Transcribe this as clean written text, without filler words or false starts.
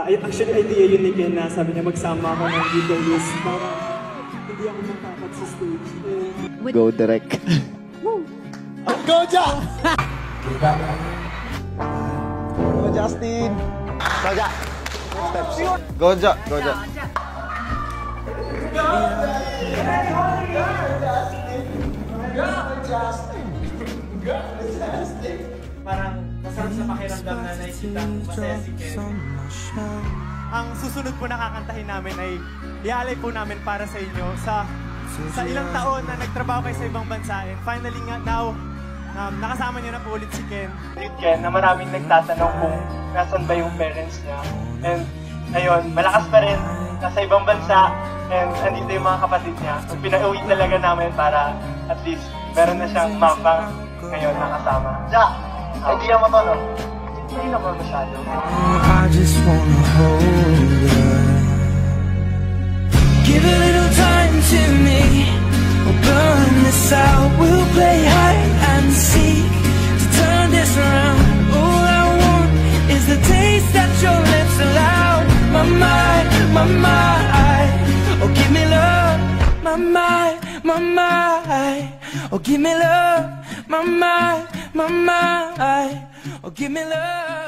Actually, idea yun ni Ken na sabi niya magsama ako ng guitarist para hindi ako matapat sa stage. Go direct. Go, Ja! Go, Justin! Go, Ja! Steps. Go, Ja! Go, Ja! Parang masarap sa pakiramdam na nakikita masaya si Ken. Ang susunod po na kakantahin namin ay ialay po namin para sa inyo sa ilang taon na nagtrabaho kayo sa ibang bansa. And finally nga now, nakasama niyo na po ulit si Ken. Ken, na maraming nagtatanong kung nasan ba yung parents niya. And ayun, malakas pa rin, nasa ibang bansa, and andito yung mga kapatid niya. So pinauwi talaga namin para at least meron na siyang mama ngayon nakasama. Ja! Idea mo to, no? Hindi naman masyado. I just wanna hold you. Give a little time to me. We'll burn this out. We'll play hide and seek to turn this around. All I want is the taste that your lips allow. My mind, my mind. Oh, give me love. My mind, my mind. Oh, give me love. My mind, my mind. Oh, give me love.